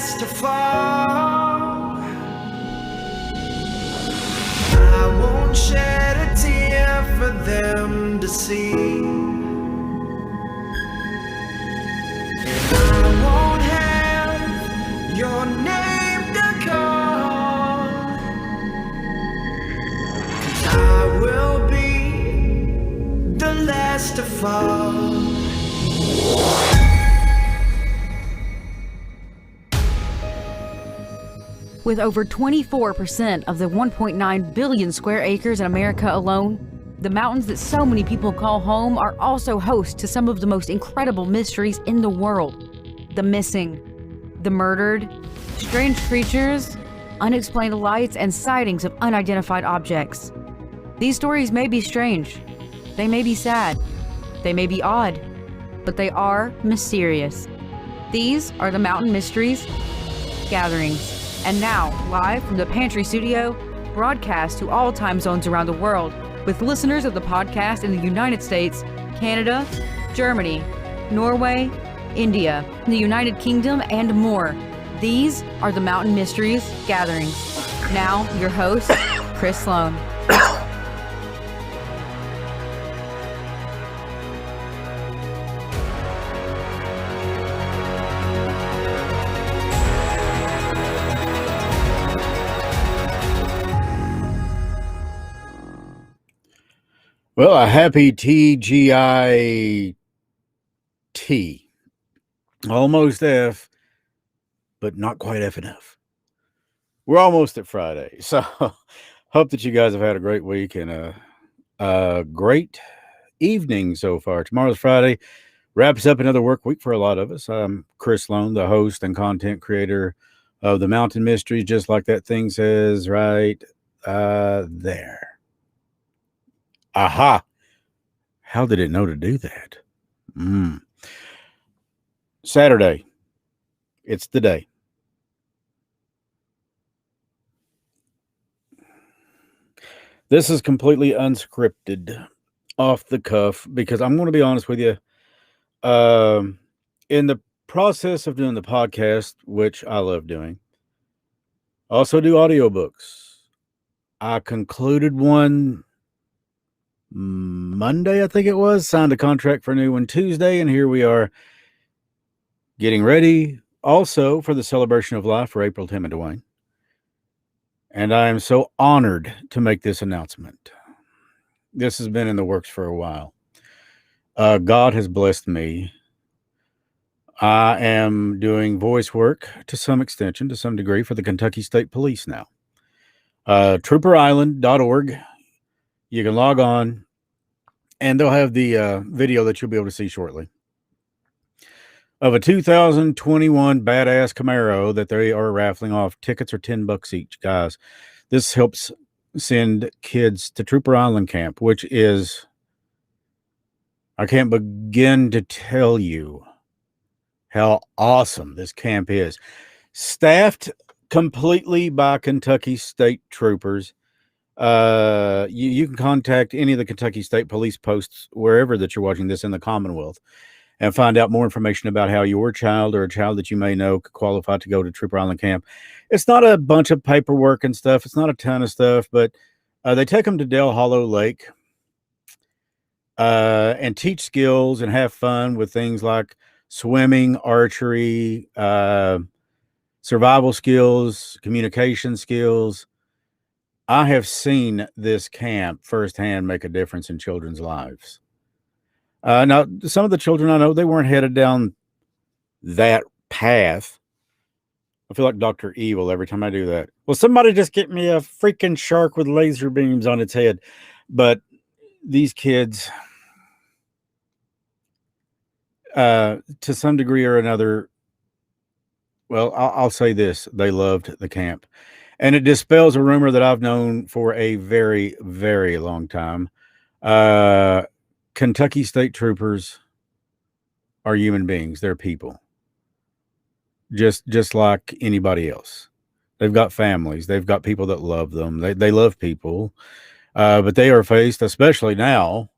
last to fall. I won't shed a tear for them to see. And I won't have your name to call. 'Cause I will be the last to fall. With over 24% of the 1.9 billion square acres in America alone, the mountains that so many people call home are also host to some of the most incredible mysteries in the world. The missing, the murdered, strange creatures, unexplained lights, and sightings of unidentified objects. These stories may be strange, they may be sad, they may be odd, but they are mysterious. These are the Mountain Mysteries Gatherings. And now, live from the Pantry Studio, broadcast to all time zones around the world, with listeners of the podcast in the United States, Canada, Germany, Norway, India, the United Kingdom, and more. These are the Mountain Mysteries Gatherings. Now, your host, Chris Sloan. Well, a happy TGIT. Almost F, but not quite F enough. We're almost at Friday. So hope that you guys have had a great week and a great evening so far. Tomorrow's Friday. Wraps up another work week for a lot of us. I'm Chris Sloan, the host and content creator of the Mountain Mysteries, just like that thing says right there. Aha. How did it know to do that? Saturday. It's the day. This is completely unscripted, off the cuff, because I'm going to be honest with you. In the process of doing the podcast, which I love doing, I also do audiobooks. I concluded one Monday, I think it was, signed a contract for a new one Tuesday, and here we are getting ready also for the celebration of life for April, Tim, and Dwayne. And I am so honored to make this announcement. This has been in the works for a while. God has blessed me. I am doing voice work to some extension, to some degree, for the Kentucky State Police now. TrooperIsland.org. You can log on, and they'll have the video that you'll be able to see shortly of a 2021 badass Camaro that they are raffling off. Tickets are $10 each, guys. This helps send kids to Trooper Island Camp, which is, I can't begin to tell you how awesome this camp is. Staffed completely by Kentucky State Troopers. You can contact any of the Kentucky State Police posts wherever that you're watching this in the Commonwealth and find out more information about how your child or a child that you may know could qualify to go to Trooper Island Camp. It's not a bunch of paperwork and stuff. It's not a ton of stuff, but they take them to Del Hollow Lake and teach skills and have fun with things like swimming, archery, survival skills, communication skills. I have seen this camp firsthand make a difference in children's lives. Now, some of the children I know, they weren't headed down that path. I feel like Dr. Evil every time I do that. Well, somebody just get me a freaking shark with laser beams on its head. But these kids, to some degree or another, well, I'll say this. They loved the camp. And it dispels a rumor that I've known for a very, very long time. Kentucky State Troopers are human beings. They're people. Just like anybody else. They've got families. They've got people that love them. They love people. But they are faced, especially now,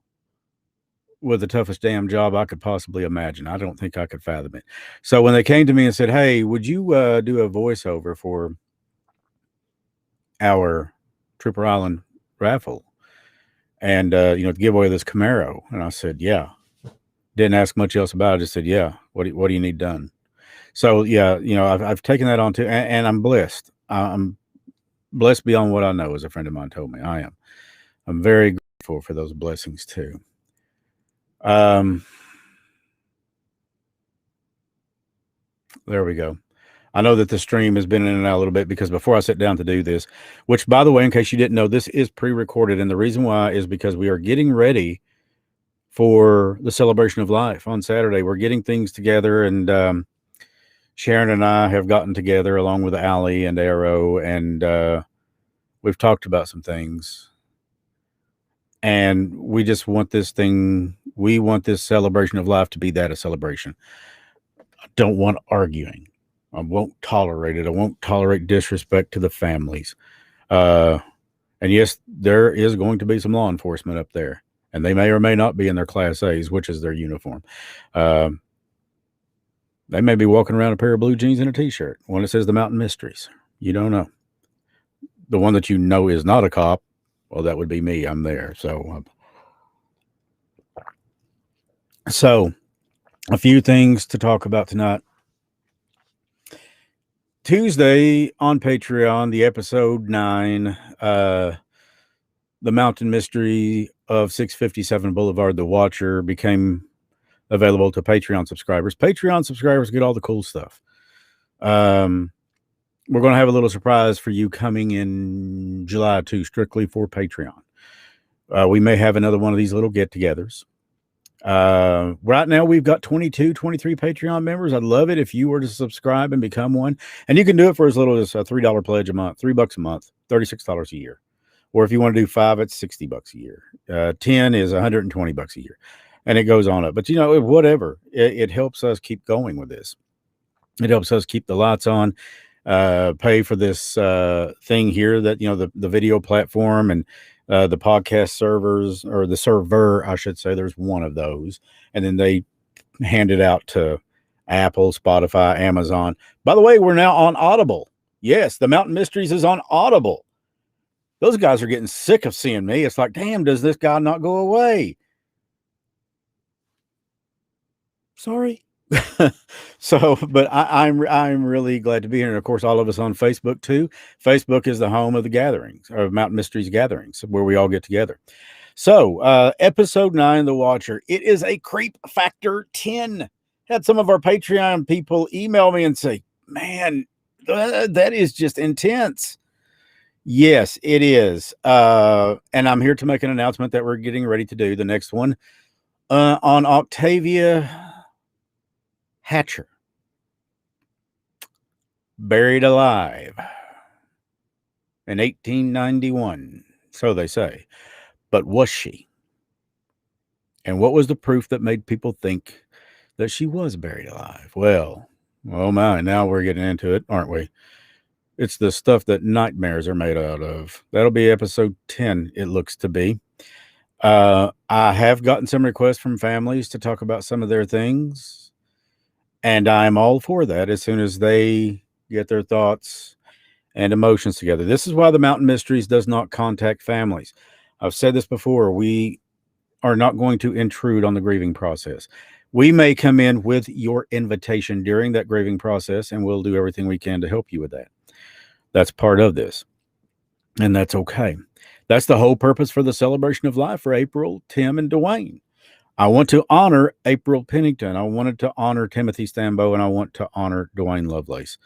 with the toughest damn job I could possibly imagine. I don't think I could fathom it. So when they came to me and said, "Hey, would you do a voiceover for our Trooper Island raffle and to give away this Camaro?" And I said, "Yeah." Didn't ask much else about it. I just said, "Yeah. What do you need done?" So yeah, I've taken that on too, and I'm blessed. I'm blessed beyond what I know, as a friend of mine told me. I am. I'm very grateful for those blessings too. There we go. I know that the stream has been in and out a little bit because before I sit down to do this, which, by the way, in case you didn't know, this is pre-recorded, and the reason why is because we are getting ready for the celebration of life on Saturday. We're getting things together, and Sharon and I have gotten together along with Allie and Arrow, and we've talked about some things. And we just want this thing. We want this celebration of life to be that, a celebration. I don't want arguing. I won't tolerate it. I won't tolerate disrespect to the families. And yes, there is going to be some law enforcement up there, and they may or may not be in their Class A's, which is their uniform. They may be walking around a pair of blue jeans and a T-shirt, one that says the Mountain Mysteries. You don't know. The one that you know is not a cop, well, that would be me. I'm there. So a few things to talk about tonight. Tuesday on Patreon, the episode 9, the Mountain Mystery of 657 Boulevard, The Watcher, became available to Patreon subscribers. Patreon subscribers get all the cool stuff. We're going to have a little surprise for you coming in July too, strictly for Patreon. We may have another one of these little get-togethers. Right now we've got 23 Patreon members. I'd love it if you were to subscribe and become one, and you can do it for as little as a $3 pledge a month, $3 a month, $36 a year. Or if you want to do 5, it's $60 a year. 10 is $120 a year, and it goes on up. But whatever, it helps us keep going with this. It helps us keep the lights on, pay for this thing here, that the video platform, and the podcast servers, or the server, I should say. There's one of those, and then they hand it out to Apple, Spotify, Amazon. By the way, we're now on Audible. Yes, the Mountain Mysteries is on Audible. Those guys are getting sick of seeing me. It's like, damn, does this guy not go away? Sorry. So, but I'm really glad to be here. And of course, all of us on Facebook too. Facebook is the home of the gatherings, of Mountain Mysteries gatherings, where we all get together. So, episode 9, The Watcher. It is a creep factor 10. Had some of our Patreon people email me and say, man, that is just intense. Yes, it is. And I'm here to make an announcement that we're getting ready to do the next one on Octavia Hatcher, buried alive in 1891, so they say. But was she? And what was the proof that made people think that she was buried alive? Well, oh my, now we're getting into it, aren't we? It's the stuff that nightmares are made out of. That'll be episode 10, it looks to be. I have gotten some requests from families to talk about some of their things, and I'm all for that as soon as they get their thoughts and emotions together. This is why the Mountain Mysteries does not contact families. I've said this before. We are not going to intrude on the grieving process. We may come in with your invitation during that grieving process, and we'll do everything we can to help you with that. That's part of this, and that's okay. That's the whole purpose for the celebration of life for April, Tim, and Dwayne. I want to honor April Pennington. I wanted to honor Timothy Stambo, and I want to honor Dwayne Lovelace.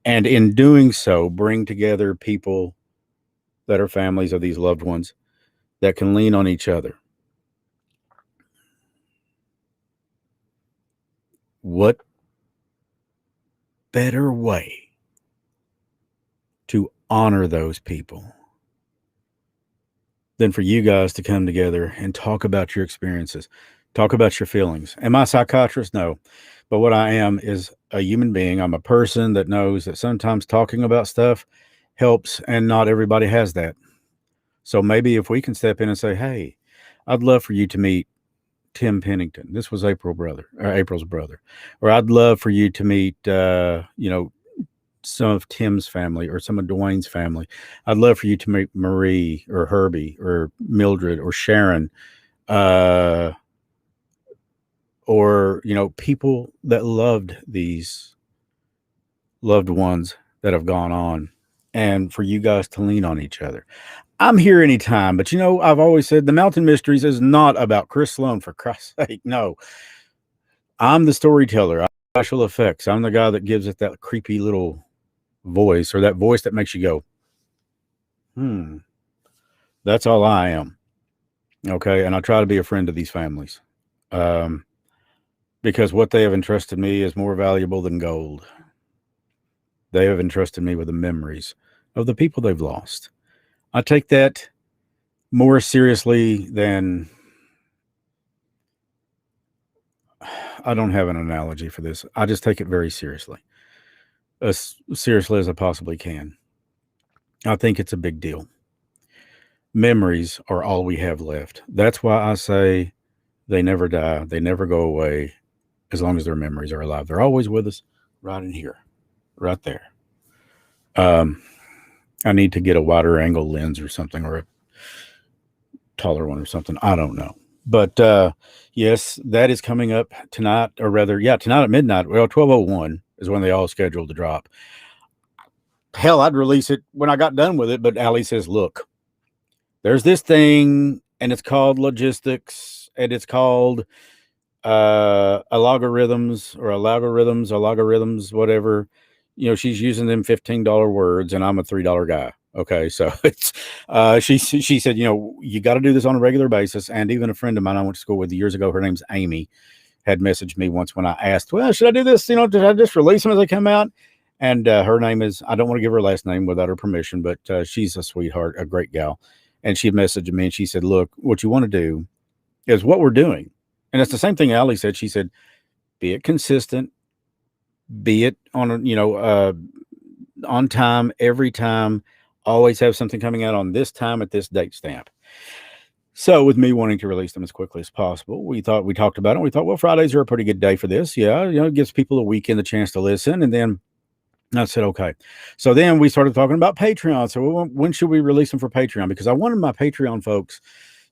And in doing so, bring together people that are families of these loved ones that can lean on each other. What better way to honor those people than for you guys to come together and talk about your experiences, talk about your feelings? Am I a psychiatrist? No. But what I am is a human being. I'm a person that knows that sometimes talking about stuff helps, and not everybody has that. So maybe if we can step in and say, hey, I'd love for you to meet Tim Pennington. This was April's brother. Or I'd love for you to meet, some of Tim's family or some of Dwayne's family. I'd love for you to meet Marie or Herbie or Mildred or Sharon, or, people that loved these loved ones that have gone on, and for you guys to lean on each other. I'm here anytime, but I've always said the Mountain Mysteries is not about Chris Sloan, for Christ's sake. No, I'm the storyteller. I'm special effects. I'm the guy that gives it that creepy little voice, or that voice that makes you go, that's all I am. Okay. And I try to be a friend to these families, because what they have entrusted me is more valuable than gold. They have entrusted me with the memories of the people they've lost. I take that more seriously than, I don't have an analogy for this. I just take it very seriously, as seriously as I possibly can. I think it's a big deal. Memories are all we have left. That's why I say they never die. They never go away as long as their memories are alive. They're always with us, right in here, right there. I need to get a wider angle lens or something, or a taller one or something. I don't know. But yes, that is coming up tonight, or rather, tonight at midnight. Well, 12:01 is when they all scheduled to drop. Hell, I'd release it when I got done with it, but Allie says, look, there's this thing, and it's called logistics, and it's called algorithms, whatever. She's using them $15 words, and I'm a $3 guy. Okay, so it's she said, you got to do this on a regular basis. And even a friend of mine I went to school with years ago, her name's Amy, had messaged me once when I asked, well, should I do this? Did I just release them as they come out? And her name is, I don't want to give her last name without her permission, but she's a sweetheart, a great gal. And she messaged me and she said, look, what you want to do is what we're doing. And it's the same thing Allie said. She said, be it consistent, be it on, on time, every time, always have something coming out on this time at this date stamp. So with me wanting to release them as quickly as possible, we talked about it. And we thought, well, Fridays are a pretty good day for this. Yeah. It gives people a weekend the chance to listen. And then I said, okay. So then we started talking about Patreon. So when should we release them for Patreon? Because I wanted my Patreon folks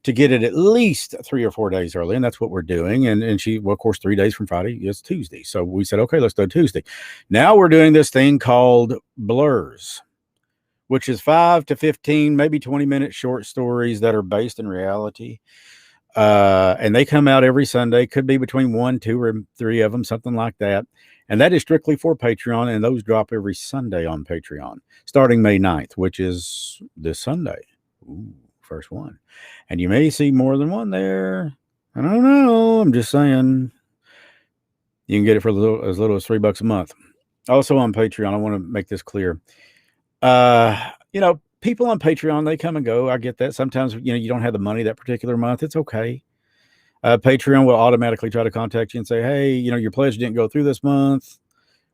to get it at least 3 or 4 days early. And that's what we're doing. And she, well, of course, 3 days from Friday is Tuesday. So we said, okay, let's do Tuesday. Now we're doing this thing called Blurs, which is 5 to 15, maybe 20-minute short stories that are based in reality. And they come out every Sunday. Could be between 1, 2, or 3 of them, something like that. And that is strictly for Patreon. And those drop every Sunday on Patreon, starting May 9th, which is this Sunday. Ooh, first one. And you may see more than one there. I don't know. I'm just saying. You can get it for as little as $3 a month. Also on Patreon, I want to make this clear. People on Patreon, they come and go. I get that. Sometimes, you don't have the money that particular month. It's okay. Patreon will automatically try to contact you and say, hey, your pledge didn't go through this month.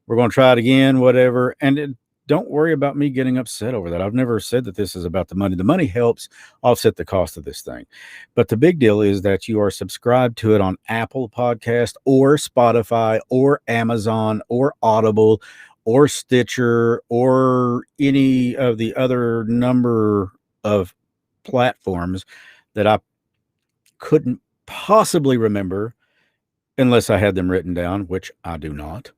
We're going to try it again, whatever. And don't worry about me getting upset over that. I've never said that this is about the money. The money helps offset the cost of this thing. But the big deal is that you are subscribed to it on Apple Podcast or Spotify or Amazon or Audible or Stitcher or any of the other number of platforms that I couldn't possibly remember unless I had them written down, which I do not.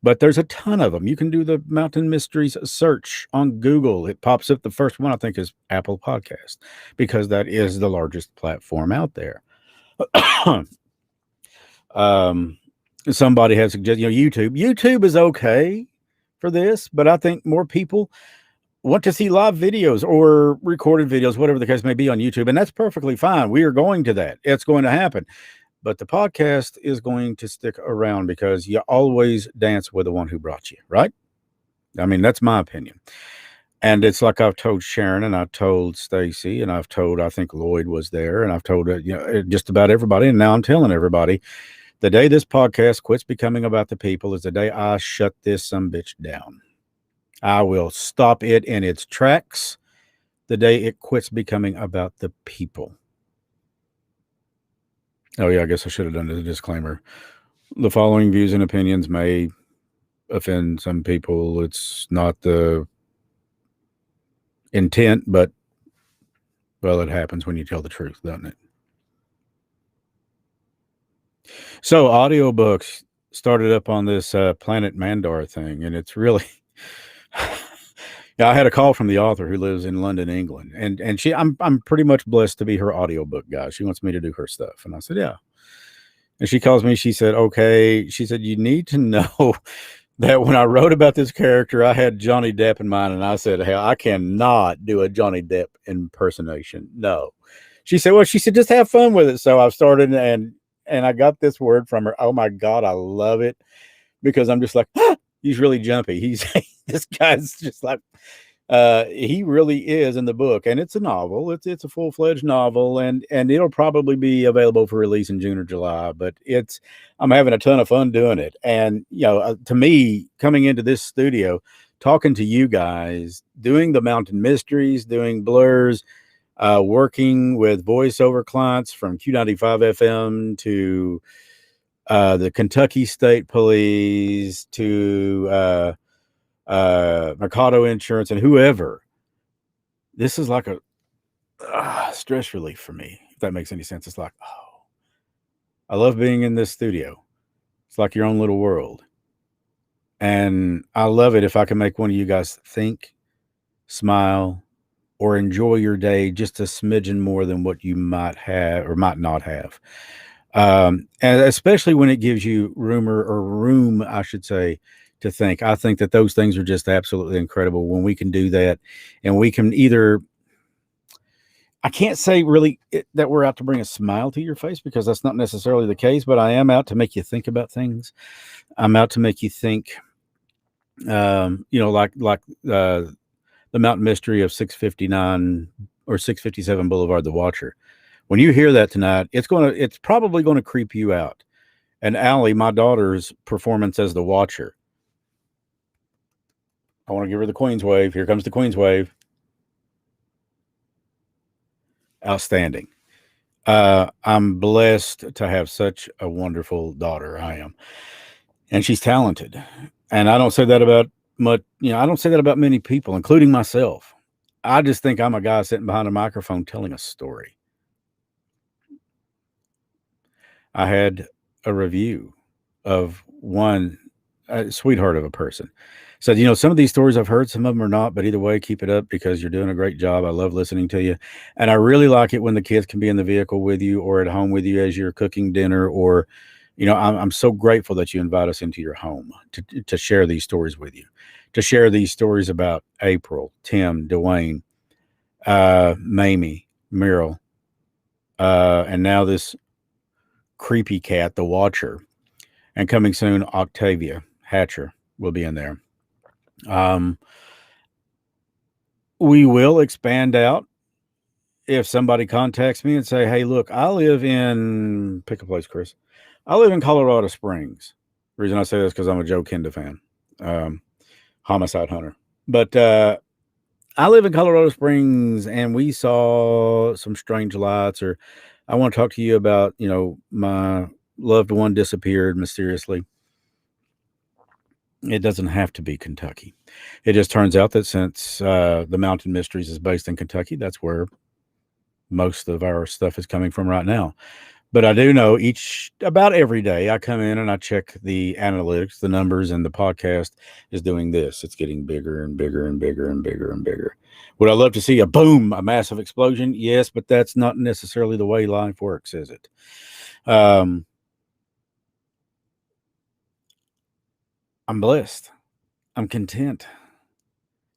But there's a ton of them. You can do the Mountain Mysteries search on Google. It pops up. The first one, I think, is Apple Podcast, because that is the largest platform out there. Somebody has suggested, YouTube. YouTube is okay for this, but I think more people want to see live videos or recorded videos, whatever the case may be, on YouTube. And that's perfectly fine. We are going to that. It's going to happen. But the podcast is going to stick around because you always dance with the one who brought you, right? I mean, that's my opinion. And it's like I've told Sharon, and I've told Stacy, and I've told, I think Lloyd was there, and I've told just about everybody. And now I'm telling everybody, the day this podcast quits becoming about the people is the day I shut this sumbitch down. I will stop it in its tracks the day it quits becoming about the people. Oh, yeah, I guess I should have done the disclaimer. The following views and opinions may offend some people. It's not the intent, but, well, it happens when you tell the truth, doesn't it? So, audiobooks started up on this Planet Mandar thing, and it's really. Yeah, I had a call from the author who lives in London, England, and I'm pretty much blessed to be her audiobook guy. She wants me to do her stuff, and I said, yeah. And she calls me. She said, okay. She said, you need to know that when I wrote about this character, I had Johnny Depp in mind, and I said, hey, I cannot do a Johnny Depp impersonation. No. She said, well, she said, just have fun with it. So I've started, and I got this word from her. Oh my God, I love it, because I'm just like, ah, he's really jumpy. He's this guy's just like, he really is in the book, and it's a novel. It's a full-fledged novel, and it'll probably be available for release in June or July. But I'm having a ton of fun doing it. And to me, coming into this studio, talking to you guys, doing the Mountain Mysteries, doing Blurs, working with voiceover clients from Q95 FM to the Kentucky State Police to Mercado Insurance and whoever. This is like a stress relief for me, if that makes any sense. It's like, oh, I love being in this studio. It's like your own little world. And I love it if I can make one of you guys think, smile, or enjoy your day just a smidgen more than what you might have or might not have. And especially when it gives you room, I should say, to think. I think that those things are just absolutely incredible when we can do that. And we can either, I can't say really that we're out to bring a smile to your face, because that's not necessarily the case, but I am out to make you think about things. I'm out to make you think, like the Mountain Mystery of 659 or 657 Boulevard, The Watcher. When you hear that tonight, it's probably going to creep you out. And Allie, my daughter's performance as the Watcher, I want to give her the Queen's Wave. Here comes the Queen's Wave. Outstanding. I'm blessed to have such a wonderful daughter. I am. And she's talented. And I don't say that about much, I don't say that about many people, including myself. I just think I'm a guy sitting behind a microphone telling a story. I had a review of one sweetheart of a person. Said, some of these stories I've heard, some of them are not, but either way, keep it up, because you're doing a great job. I love listening to you. And I really like it when the kids can be in the vehicle with you or at home with you as you're cooking dinner, or, I'm so grateful that you invite us into your home to share these stories with you, to share these stories about April, Tim, Dwayne, Mamie, Meryl, and now this creepy cat, the Watcher, and coming soon, Octavia Hatcher will be in there. We will expand out if somebody contacts me and say, hey, look, I live in, pick a place, Chris. I live in Colorado Springs. The reason I say this is because I'm a Joe Kenda fan, homicide hunter. But I live in Colorado Springs, and we saw some strange lights, or I want to talk to you about, my loved one disappeared mysteriously. It doesn't have to be Kentucky. It just turns out that since the Mountain Mysteries is based in Kentucky, that's where most of our stuff is coming from right now. But I do know about every day I come in and I check the analytics, the numbers, and the podcast is doing this. It's getting bigger and bigger and bigger and bigger and bigger. Would I love to see a boom, a massive explosion? Yes, but that's not necessarily the way life works, is it? I'm blessed. I'm content.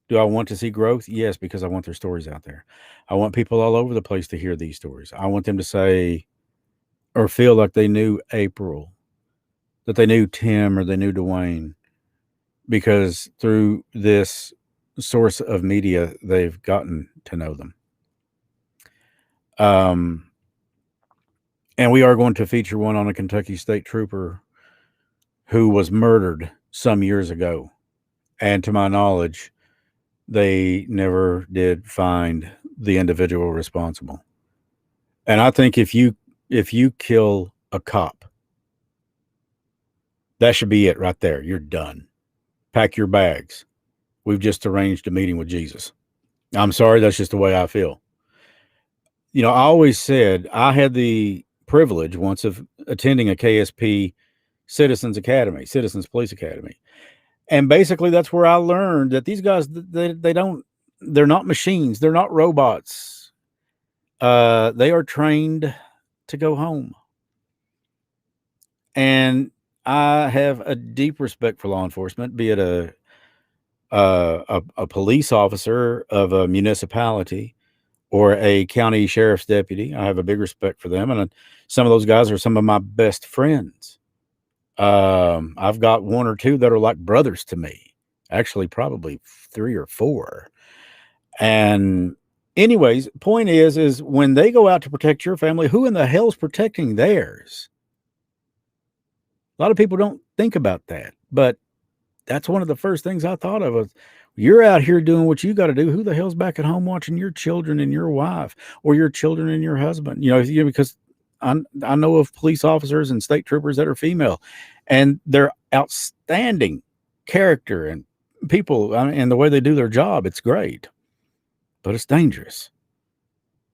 Do I want to see growth? Yes, because I want their stories out there. I want people all over the place to hear these stories. I want them to say or feel like they knew April, that they knew Tim, or they knew Dwayne, because through this source of media, they've gotten to know them. And we are going to feature one on a Kentucky State Trooper who was murdered some years ago. And to my knowledge, they never did find the individual responsible. And I think if you if you kill a cop. That should be it right there. You're done. Pack your bags. We've just arranged a meeting with Jesus. I'm sorry, that's just the way I feel. You know, I always said I had the privilege once of attending a KSP Citizens Police Academy. And basically that's where I learned that these guys, they're not machines. They're not robots. They are trained to go home. And I have a deep respect for law enforcement, be it a police officer of a municipality or a county sheriff's deputy. I have a big respect for them, and some of those guys are some of my best friends. I've got one or two that are like brothers to me. Actually, probably 3 or 4. And anyways, point is when they go out to protect your family, who in the hell's protecting theirs? A lot of people don't think about that, but that's one of the first things I thought of was you're out here doing what you got to do. Who the hell's back at home watching your children and your wife or your children and your husband? Because I know of police officers and state troopers that are female, and they're outstanding character and people, and the way they do their job. It's great, but it's dangerous,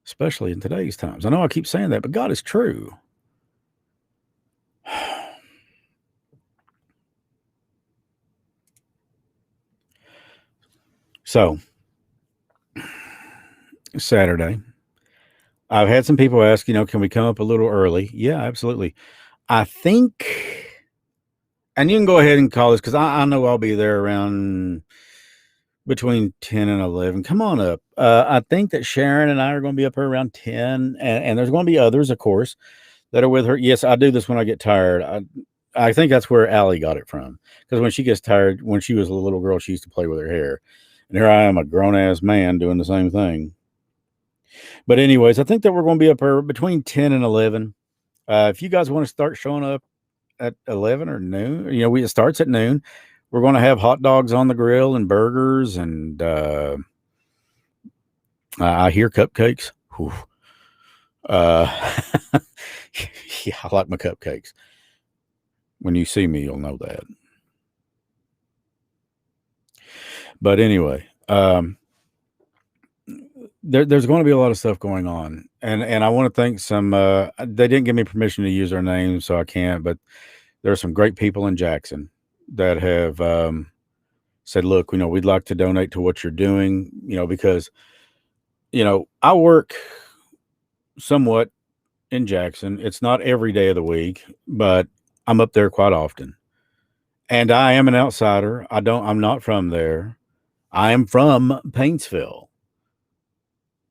especially in today's times. I know I keep saying that, but God is true. So, Saturday, I've had some people ask, can we come up a little early? Yeah, absolutely. I think, and you can go ahead and call this because I know I'll be there around between 10 and 11. Come on up. I think that Sharon and I are going to be up here around 10, and there's going to be others, of course, that are with her. Yes, I do this when I get tired. I think that's where Allie got it from, because when she gets tired, when she was a little girl, she used to play with her hair. And here I am, a grown-ass man doing the same thing. But anyways, I think that we're going to be up here between 10 and 11. If you guys want to start showing up at 11 or noon, it starts at noon. We're going to have hot dogs on the grill and burgers, and I hear cupcakes. Yeah, I like my cupcakes. When you see me, you'll know that. But anyway, there's going to be a lot of stuff going on, and I want to thank some. They didn't give me permission to use their names, so I can't. But there are some great people in Jackson that have said, "Look, we'd like to donate to what you're doing." Because I work somewhat in Jackson. It's not every day of the week, but I'm up there quite often, and I am an outsider. I'm not from there. I am from Paintsville.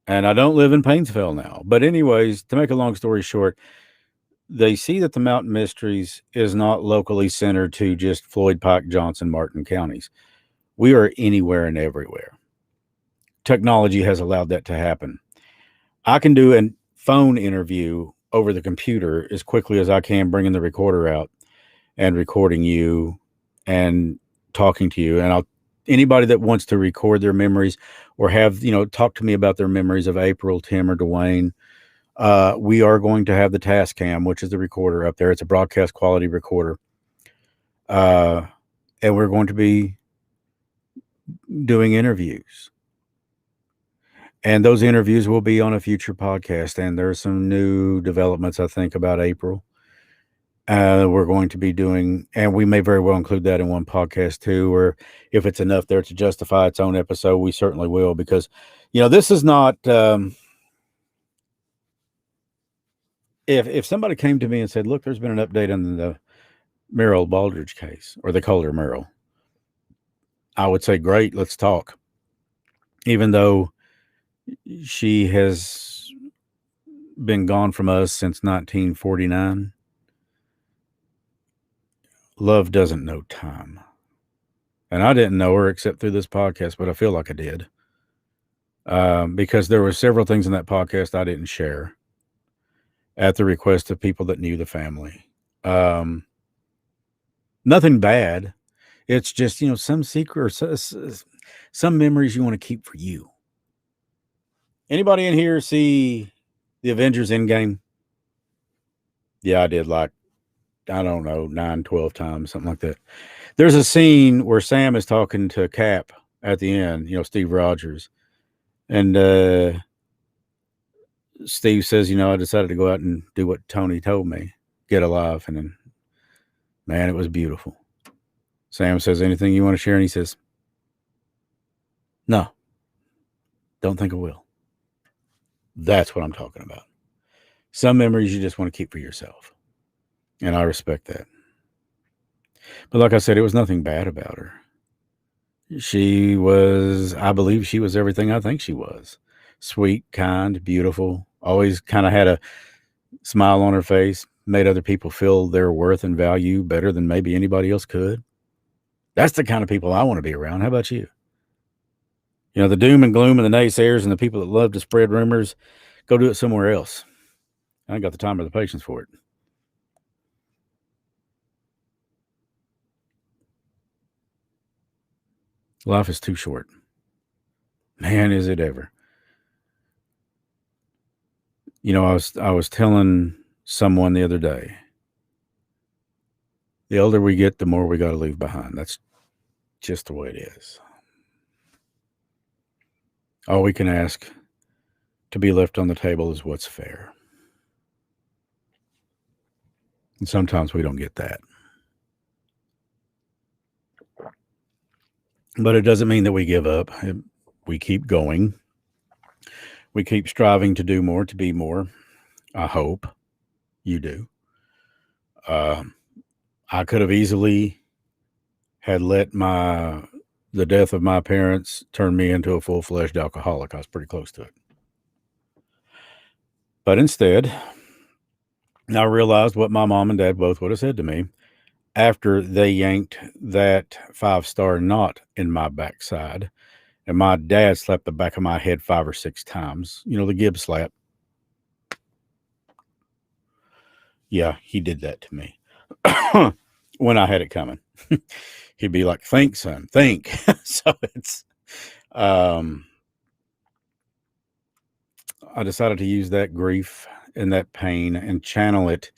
And I don't live in Paintsville now. But anyways, to make a long story short, they see that the Mountain Mysteries is not locally centered to just Floyd, Pike, Johnson, Martin counties. We are anywhere and everywhere. Technology has allowed that to happen. I can do a phone interview over the computer as quickly as I can, bringing the recorder out and recording you and talking to you. And anybody that wants to record their memories or have, talk to me about their memories of April, Tim, or Dwayne, we are going to have the task cam, which is the recorder up there. It's a broadcast quality recorder. And we're going to be doing interviews. And those interviews will be on a future podcast. And there's some new developments, I think, about April. We're going to be doing, and we may very well include that in one podcast too, or if it's enough there to justify its own episode, we certainly will, because, this is not, if somebody came to me and said, look, there's been an update on the Merrill Baldridge case, or the Calder Merrill, I would say, great, let's talk. Even though she has been gone from us since 1949. Love doesn't know time. And I didn't know her except through this podcast, but I feel like I did. Because there were several things in that podcast I didn't share at the request of people that knew the family. Nothing bad. It's just, some secret or some memories you want to keep for you. Anybody in here see the Avengers Endgame? Yeah, I did like, I don't know, 9, 12 times, something like that. There's a scene where Sam is talking to Cap at the end, Steve Rogers. And Steve says, I decided to go out and do what Tony told me, get alive. And then, man, it was beautiful. Sam says, anything you want to share? And he says, no, don't think I will. That's what I'm talking about. Some memories you just want to keep for yourself. And I respect that. But like I said, it was nothing bad about her. I believe she was everything I think she was. Sweet, kind, beautiful, always kind of had a smile on her face, made other people feel their worth and value better than maybe anybody else could. That's the kind of people I want to be around. How about you? The doom and gloom and the naysayers and the people that love to spread rumors, go do it somewhere else. I ain't got the time or the patience for it. Life is too short. Man, is it ever. I was telling someone the other day, the older we get, the more we got to leave behind. That's just the way it is. All we can ask to be left on the table is what's fair. And sometimes we don't get that. But it doesn't mean that we give up. We keep going. We keep striving to do more, to be more. I hope you do. I could have easily had let the death of my parents turn me into a full-fledged alcoholic. I was pretty close to it. But instead, I realized what my mom and dad both would have said to me after they yanked that 5-star knot in my backside. And my dad slapped the back of my head 5 or 6 times. The Gibbs slap. Yeah, he did that to me when I had it coming. He'd be like, think, son, think. So it's, I decided to use that grief and that pain and channel it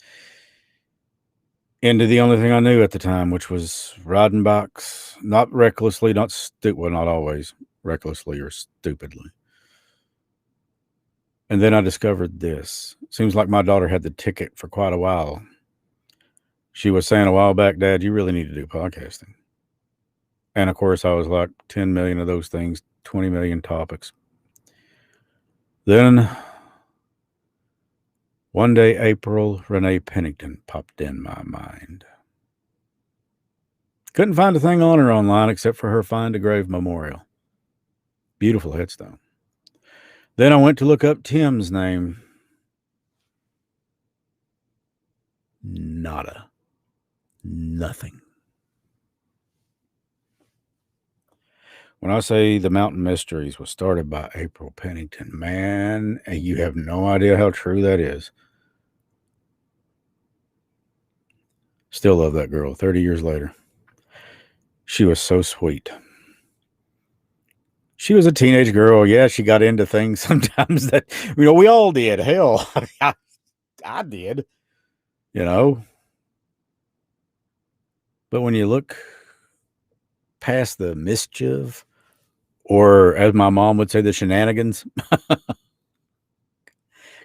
into the only thing I knew at the time, which was riding bikes, not recklessly, not always recklessly or stupidly. And then I discovered this. Seems like my daughter had the ticket for quite a while. She was saying a while back, Dad, you really need to do podcasting. And of course, I was like 10 million of those things, 20 million topics. Then one day, April Renee Pennington popped in my mind. Couldn't find a thing on her online except for her Find a Grave memorial. Beautiful headstone. Then I went to look up Tim's name. Nada. Nothing. When I say the Mountain Mysteries was started by April Pennington, man, you have no idea how true that is. Still love that girl 30 years later. She was so sweet. She was a teenage girl. Yeah, she got into things sometimes that, we all did. Hell, I did, But when you look past the mischief, or as my mom would say, the shenanigans,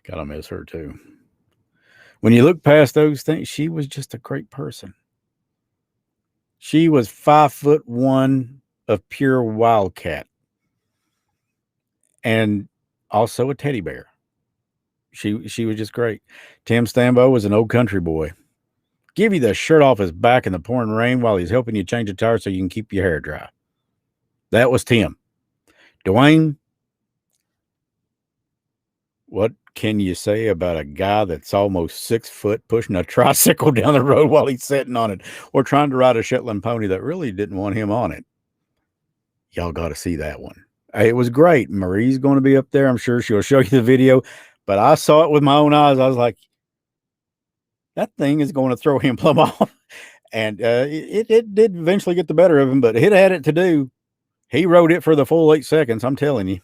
gotta miss her too. When you look past those things, she was just a great person. She was 5'1" of pure wildcat. And also a teddy bear. She was just great. Tim Stambo was an old country boy. Give you the shirt off his back in the pouring rain while he's helping you change a tire so you can keep your hair dry. That was Tim. Dwayne, what can you say about a guy that's almost 6 foot pushing a tricycle down the road while he's sitting on it, or trying to ride a Shetland pony that really didn't want him on it? Y'all got to see that one. It was great. Marie's going to be up there. I'm sure she'll show you the video, but I saw it with my own eyes. I was like, that thing is going to throw him plumb off. And it did eventually get the better of him, but it had it to do. He rode it for the full 8 seconds. I'm telling you.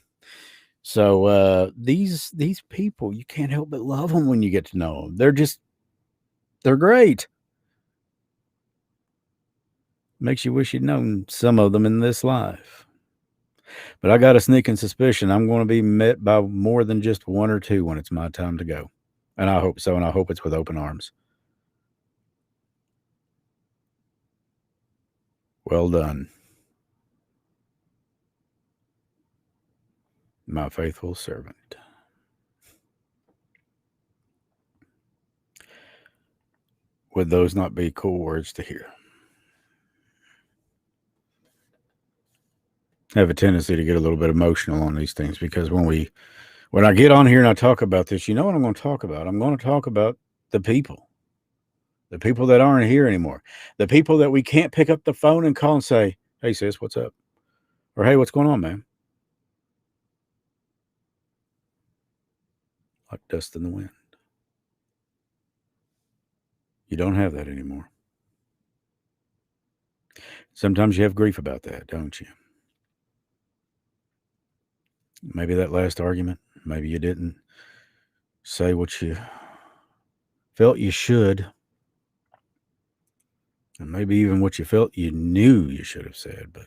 So these people, you can't help but love them when you get to know them. They're just They're great. Makes you wish you'd known some of them in this life. But I got a sneaking suspicion I'm going to be met by more than just one or two when it's my time to go. And I hope so, and I hope it's with open arms. Well done, my faithful servant. Would those not be cool words to hear? I have a tendency to get a little bit emotional on these things because when I get on here and I talk about this, you know what I'm going to talk about? I'm going to talk about the people that aren't here anymore, the people that we can't pick up the phone and call and say, hey, sis, what's up? Or, hey, what's going on, man? Like dust in the wind. You don't have that anymore. Sometimes you have grief about that, don't you? Maybe that last argument, maybe you didn't say what you felt you should. And maybe even what you felt you knew you should have said. But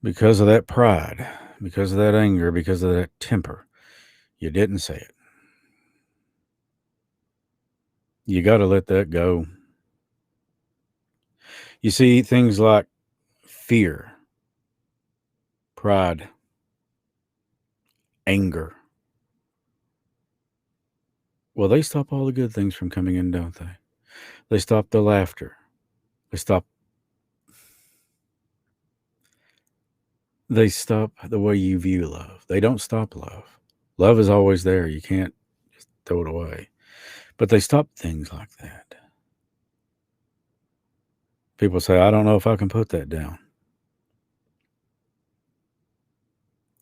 because of that pride, because of that anger, because of that temper, you didn't say it. You got to let that go. You see, things like fear, pride, anger. Well, they stop all the good things from coming in, don't they? They stop the laughter. They stop the way you view love. They don't stop love. Love is always there. You can't just throw it away. But they stop things like that. People say, I don't know if I can put that down.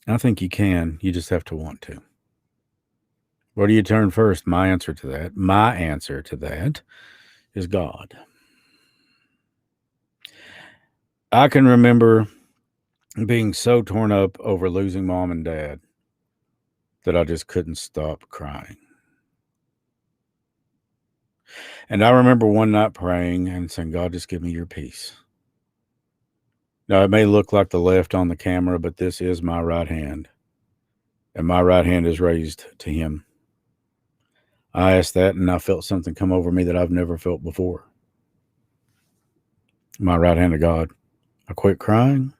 I think you can. You just have to want to. Where do you turn first? My answer to that is God. I can remember being so torn up over losing mom and dad that I just couldn't stop crying. And I remember one night praying and saying, God, just give me your peace. Now, it may look like the left on the camera, but this is my right hand. And my right hand is raised to him. I asked that, and I felt something come over me that I've never felt before. My right hand to God. I quit crying.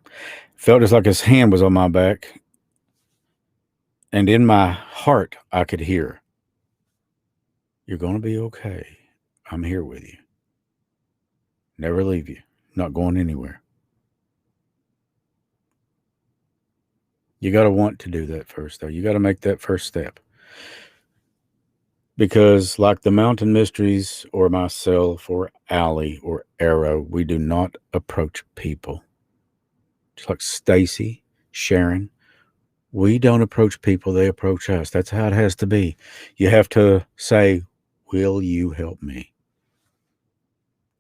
Felt just like his hand was on my back. And in my heart, I could hear, you're going to be okay. I'm here with you. Never leave you. Not going anywhere. You got to want to do that first, though. You got to make that first step. Because like the Mountain Mysteries or myself or Allie or Arrow, we do not approach people. Just like Stacy, Sharon, we don't approach people, they approach us. That's how it has to be. You have to say, will you help me?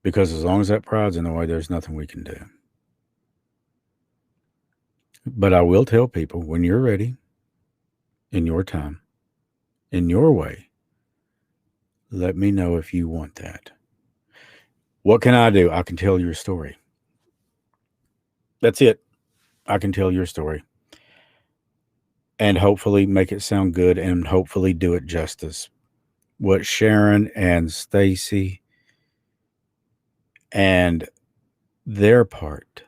Because as long as that pride's in the way, there's nothing we can do. But I will tell people, when you're ready, in your time, in your way, let me know if you want that. What can I do? I can tell your story. That's it. I can tell your story. And hopefully make it sound good and hopefully do it justice. What Sharon and Stacy and their part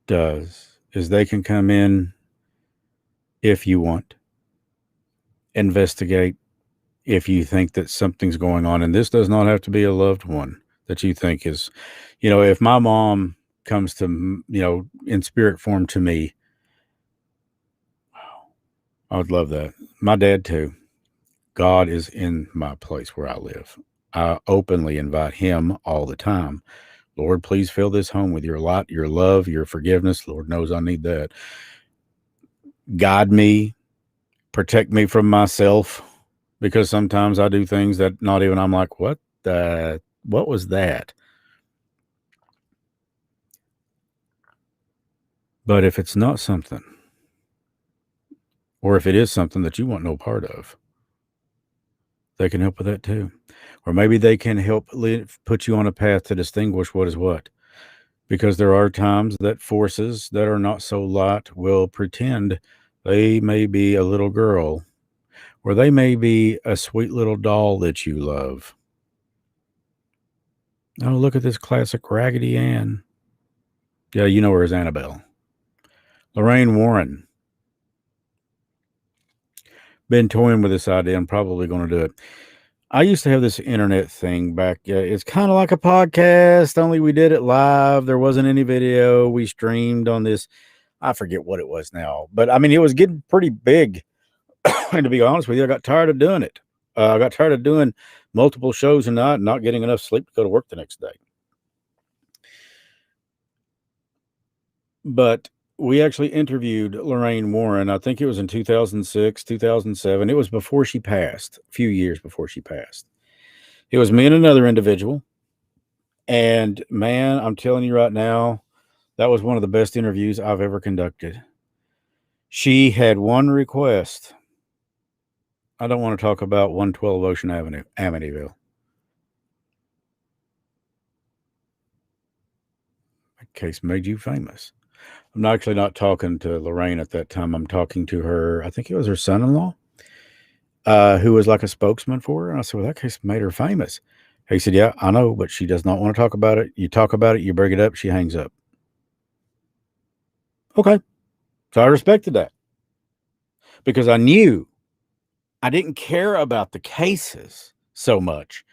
does is they can come in if you want, investigate if you think that something's going on. And this does not have to be a loved one that you think is, if my mom comes to, in spirit form to me, I would love that. My dad too. God is in my place where I live. I openly invite him all the time. Lord, please fill this home with your light, your love, your forgiveness. Lord knows I need that. Guide me, protect me from myself, because sometimes I do things that not even I'm like, what was that? But if it's not something, or if it is something that you want no part of, They can help with that too. Or maybe they can help put you on a path to distinguish what is what. Because there are times that forces that are not so light will pretend they may be a little girl, or they may be a sweet little doll that you love. Oh, look at this classic Raggedy Ann. Yeah, you know her as Annabelle. Lorraine Warren. Been toying with this idea. I'm probably going to do it. I used to have this internet thing back. It's kind of like a podcast, only we did it live. There wasn't any video. We streamed on this. I forget what it was now, but I mean, it was getting pretty big. And to be honest with you, I got tired of doing it. I got tired of doing multiple shows a night and not getting enough sleep to go to work the next day. But we actually interviewed Lorraine Warren. I think it was in 2006, 2007. It was before she passed, a few years before she passed. It was me and another individual. And man, I'm telling you right now, that was one of the best interviews I've ever conducted. She had one request. I don't want to talk about 112 Ocean Avenue, Amityville. That case made you famous. I'm actually not talking to Lorraine at that time. I'm talking to her, I think it was her son-in-law, who was like a spokesman for her. And I said, well, that case made her famous. He said, yeah, I know, but she does not want to talk about it. You talk about it, you bring it up, she hangs up. Okay. So I respected that because I knew I didn't care about the cases so much.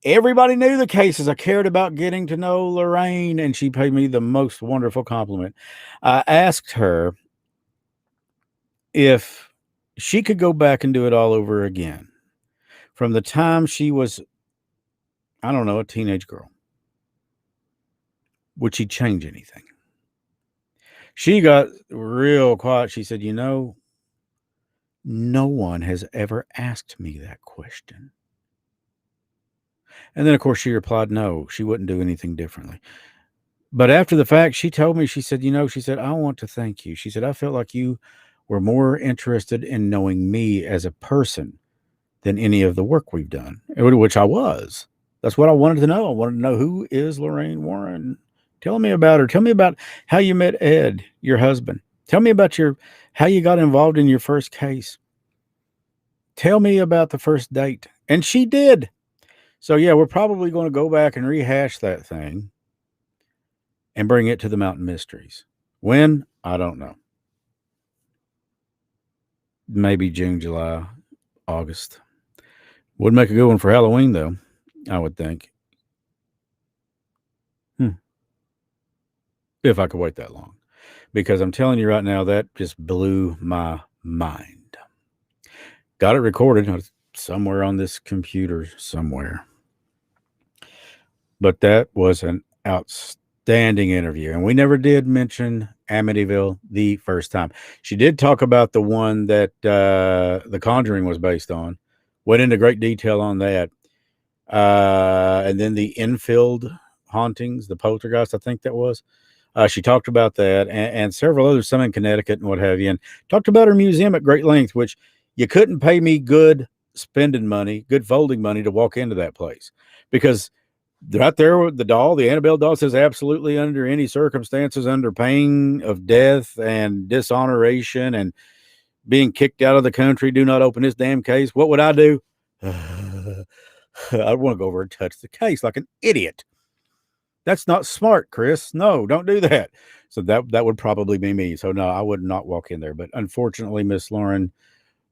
Everybody knew the cases. I cared about getting to know Lorraine, and she paid me the most wonderful compliment. I asked her if she could go back and do it all over again from the time she was, I don't know, a teenage girl. Would she change anything? She got real quiet. She said, you know, no one has ever asked me that question. And then, of course, she replied, no, she wouldn't do anything differently. But after the fact, she told me, she said, you know, she said, I want to thank you. She said, I felt like you were more interested in knowing me as a person than any of the work we've done, which I was. That's what I wanted to know. I wanted to know, who is Lorraine Warren? Tell me about her. Tell me about how you met Ed, your husband. Tell me about how you got involved in your first case. Tell me about the first date. And she did. So, yeah, we're probably going to go back and rehash that thing and bring it to the Mountain Mysteries. When? I don't know. Maybe June, July, August. Would make a good one for Halloween, though, I would think. If I could wait that long. Because I'm telling you right now, that just blew my mind. Got it recorded somewhere on this computer somewhere. But that was an outstanding interview. And we never did mention Amityville the first time. She did talk about the one that The Conjuring was based on. Went into great detail on that. And then the infield hauntings, the poltergeist, I think that was. She talked about that and several others, some in Connecticut and what have you. And talked about her museum at great length, which you couldn't pay me good spending money, good folding money to walk into that place. Because right there with the doll, the Annabelle doll, says absolutely under any circumstances, under pain of death and dishonoration and being kicked out of the country, do not open this damn case. What would I do? I'd want to go over and touch the case like an idiot. That's not smart, Chris. No, don't do that. So that would probably be me. So no, I would not walk in there. But unfortunately, Miss Lauren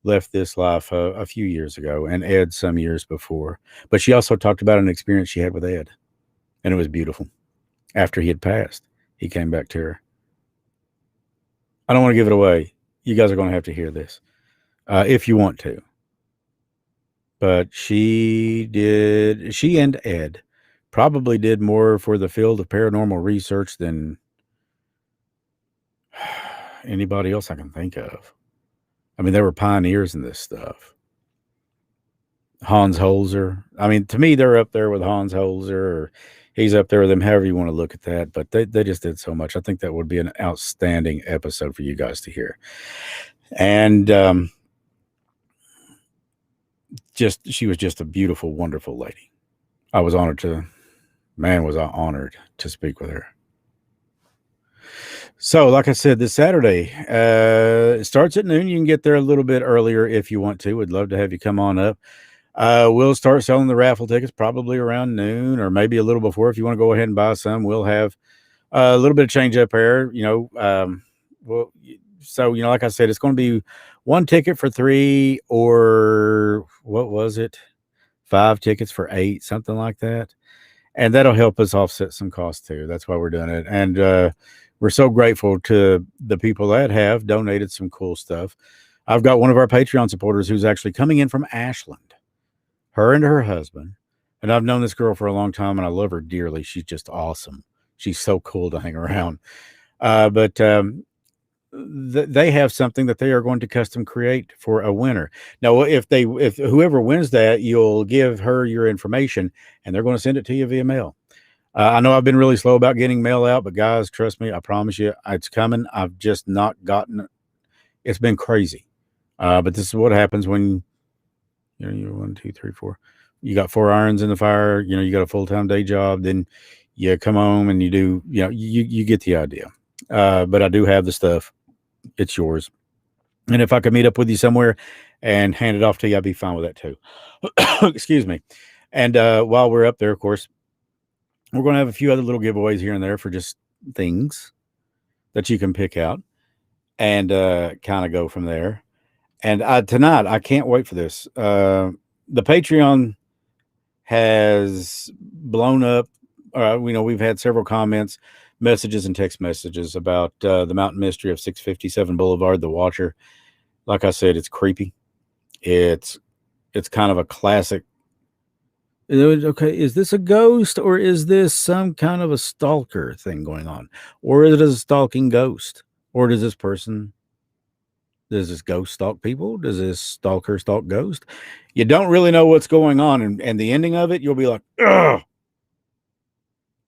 left this life a few years ago, and Ed some years before. But she also talked about an experience she had with Ed, and it was beautiful. After he had passed, he came back to her. I don't want to give it away. You guys are going to have to hear this if you want to. But she and Ed probably did more for the field of paranormal research than anybody else I can think of. I mean, they were pioneers in this stuff. Hans Holzer. I mean, to me, they're up there with Hans Holzer, or he's up there with them, however you want to look at that. But they just did so much. I think that would be an outstanding episode for you guys to hear. And she was just a beautiful, wonderful lady. I was honored to, man, was I honored to speak with her. So, like I said, this Saturday, it starts at noon. You can get there a little bit earlier if you want to. We'd love to have you come on up. We'll start selling the raffle tickets probably around noon or maybe a little before. If you want to go ahead and buy some, we'll have a little bit of change up there, well, so, like I said, it's going to be one ticket for 3, or what was it? 5 tickets for 8, something like that. And that'll help us offset some costs too. That's why we're doing it. And, we're so grateful to the people that have donated some cool stuff. I've got one of our Patreon supporters who's actually coming in from Ashland, her and her husband. And I've known this girl for a long time and I love her dearly. She's just awesome. She's so cool to hang around. But they have something that they are going to custom create for a winner. Now, if whoever wins that, you'll give her your information and they're going to send it to you via mail. I know I've been really slow about getting mail out, but guys, trust me, I promise you it's coming. I've just not gotten it. It's been crazy. But this is what happens when you're 1, 2, 3, 4. You got 4 irons in the fire, you got a full-time day job, then you come home and you do, you get the idea. But I do have the stuff. It's yours. And if I could meet up with you somewhere and hand it off to you, I'd be fine with that too. Excuse me. And while we're up there, of course, we're going to have a few other little giveaways here and there for just things that you can pick out and kind of go from there. And tonight, I can't wait for this. The Patreon has blown up. We've had several comments, messages, and text messages about the Mountain Mystery of 657 Boulevard, The Watcher. Like I said, it's creepy. It's kind of a classic. Okay, is this a ghost or is this some kind of a stalker thing going on? Or is it a stalking ghost? Or does this ghost stalk people? Does this stalker stalk ghost? You don't really know what's going on. And the ending of it, you'll be like, ugh.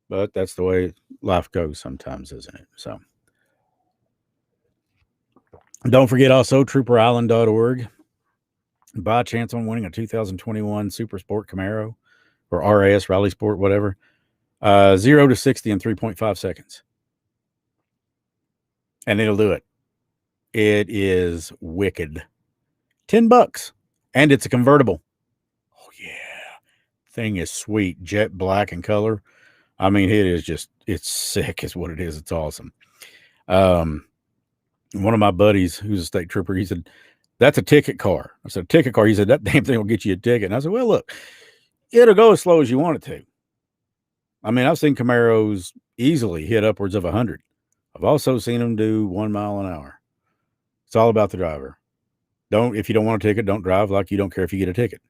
But that's the way life goes sometimes, isn't it? So don't forget also trooperisland.org. By chance on winning a 2021 Super Sport Camaro or RAS Rally Sport, whatever. 0 to 60 in 3.5 seconds. And it'll do it. It is wicked. $10. And it's a convertible. Oh, yeah. Thing is sweet. Jet black in color. I mean, it's sick is what it is. It's awesome. One of my buddies who's a state trooper, he said, that's a ticket car. I said, ticket car? He said, that damn thing will get you a ticket. And I said, well, look, it'll go as slow as you want it to. I mean, I've seen Camaros easily hit upwards of 100. I've also seen them do 1 mile an hour. It's all about the driver. If you don't want a ticket, don't drive like you don't care if you get a ticket.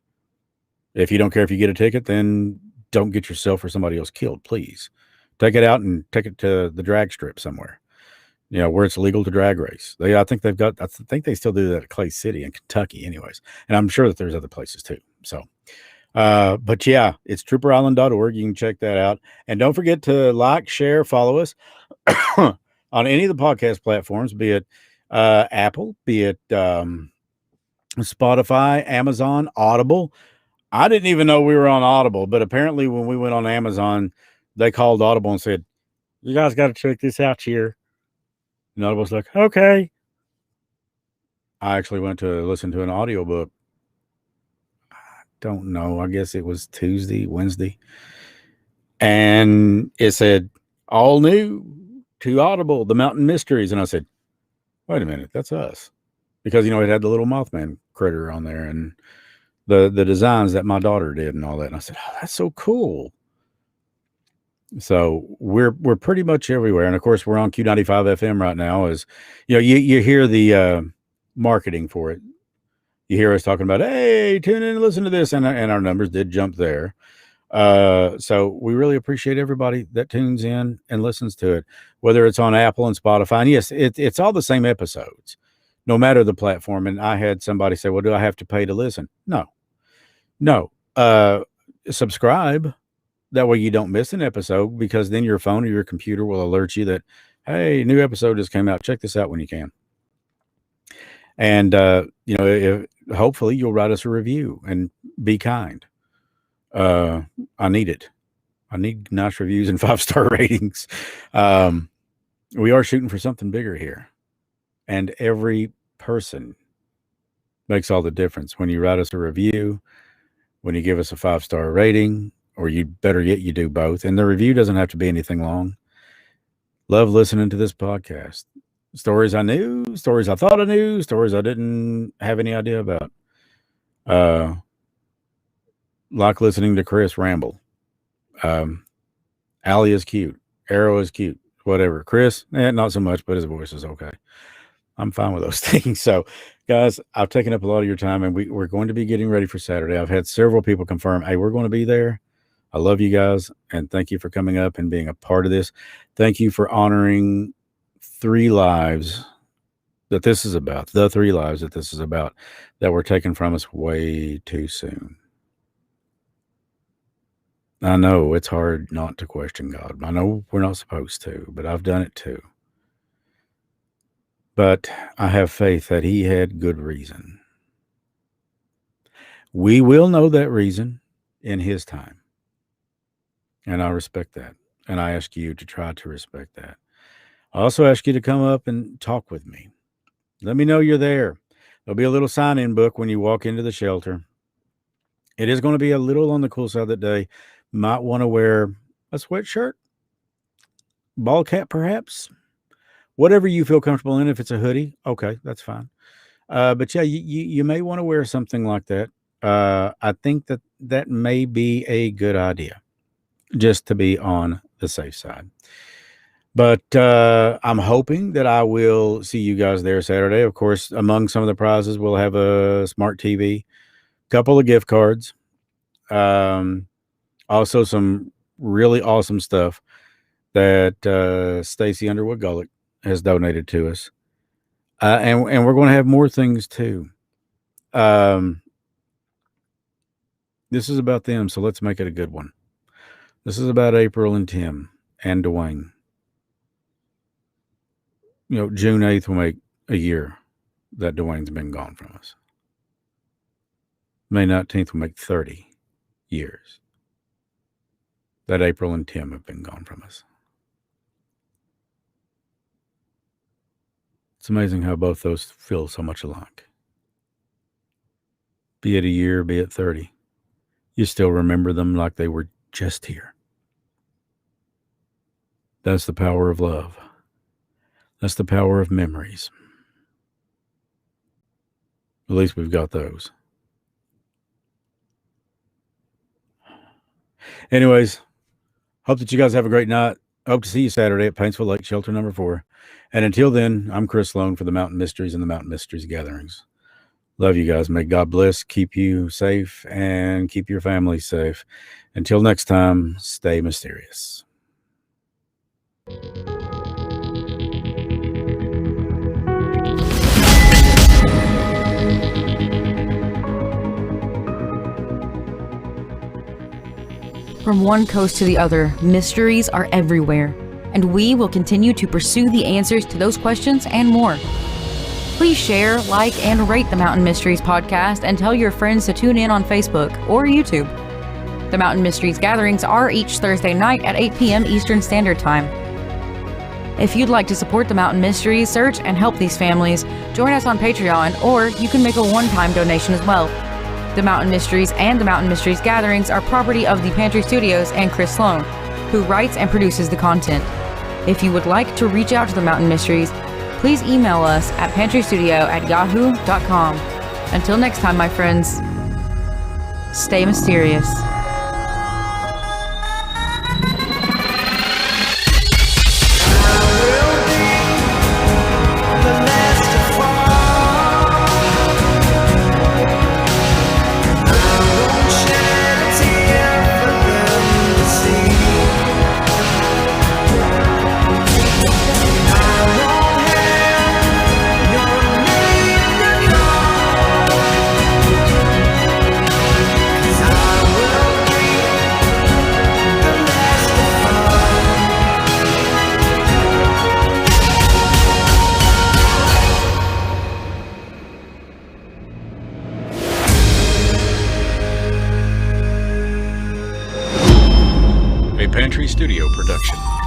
If you don't care if you get a ticket, then don't get yourself or somebody else killed, please. Take it out and take it to the drag strip somewhere, where it's legal to drag race. I think they still do that at Clay City in Kentucky anyways. And I'm sure that there's other places too. So, but yeah, it's trooperisland.org. You can check that out. And don't forget to like, share, follow us on any of the podcast platforms, be it Apple, be it Spotify, Amazon, Audible. I didn't even know we were on Audible, but apparently when we went on Amazon, they called Audible and said, you guys got to check this out here. And Audible's like, okay. I actually went to listen to an audiobook. I don't know. I guess it was Wednesday. And it said, all new to Audible, The Mountain Mysteries. And I said, wait a minute, that's us. Because, it had the little Mothman critter on there and the designs that my daughter did and all that. And I said, oh, that's so cool. So we're pretty much everywhere. And of course, we're on Q95 FM right now. As you hear the marketing for it. You hear us talking about, hey, tune in and listen to this. And our numbers did jump there. So we really appreciate everybody that tunes in and listens to it, whether it's on Apple and Spotify. And yes, it's all the same episodes, no matter the platform. And I had somebody say, well, do I have to pay to listen? No. Subscribe. That way you don't miss an episode, because then your phone or your computer will alert you that, hey, new episode just came out. Check this out when you can. And, hopefully you'll write us a review and be kind. I need it. I need nice reviews and 5-star ratings. We are shooting for something bigger here. And every person makes all the difference. When you write us a review, when you give us a 5-star rating, or you better yet, you do both. And the review doesn't have to be anything long. Love listening to this podcast. Stories I knew, stories I thought I knew, stories I didn't have any idea about. Like listening to Chris ramble. Allie is cute. Arrow is cute. Whatever. Chris, not so much, but his voice is okay. I'm fine with those things. So, guys, I've taken up a lot of your time, and we're going to be getting ready for Saturday. I've had several people confirm, hey, we're going to be there. I love you guys, and thank you for coming up and being a part of this. Thank you for honoring 3 lives that this is about, the 3 lives that this is about, that were taken from us way too soon. I know it's hard not to question God. I know we're not supposed to, but I've done it too. But I have faith that he had good reason. We will know that reason in his time. And I respect that. And I ask you to try to respect that. I also ask you to come up and talk with me. Let me know you're there. There'll be a little sign-in book when you walk into the shelter. It is going to be a little on the cool side that day. Might want to wear a sweatshirt, ball cap perhaps, whatever you feel comfortable in. If it's a hoodie, okay, that's fine. But yeah, you may want to wear something like that. I think that may be a good idea, just to be on the safe side. But I'm hoping that I will see you guys there Saturday. Of course, among some of the prizes, we'll have a smart TV, couple of gift cards, also some really awesome stuff that Stacy Underwood Gullick has donated to us. And we're going to have more things too. This is about them, so let's make it a good one. This is about April and Tim and Dwayne. You know, June 8th will make a year that Dwayne's been gone from us. May 19th will make 30 years that April and Tim have been gone from us. It's amazing how both those feel so much alike. Be it a year, be it 30. You still remember them like they were just here. That's the power of love. That's the power of memories. At least we've got those. Anyways, hope that you guys have a great night. Hope to see you Saturday at Paintsville Lake Shelter number 4. And until then, I'm Chris Sloan for the Mountain Mysteries and the Mountain Mysteries Gatherings. Love you guys. May God bless, keep you safe, and keep your family safe. Until next time, stay mysterious. From one coast to the other, mysteries are everywhere, and we will continue to pursue the answers to those questions and more. Please share, like, and rate the Mountain Mysteries podcast, and tell your friends to tune in on Facebook or YouTube. The Mountain Mysteries gatherings are each Thursday night at 8 p.m. Eastern Standard Time. If you'd like to support the Mountain Mysteries search and help these families, join us on Patreon, or you can make a one-time donation as well. The Mountain Mysteries and the Mountain Mysteries gatherings are property of the Pantry Studios and Chris Sloan, who writes and produces the content. If you would like to reach out to the Mountain Mysteries, please email us at pantrystudio@yahoo.com. Until next time, my friends, stay mysterious. I will Documentary Studio production.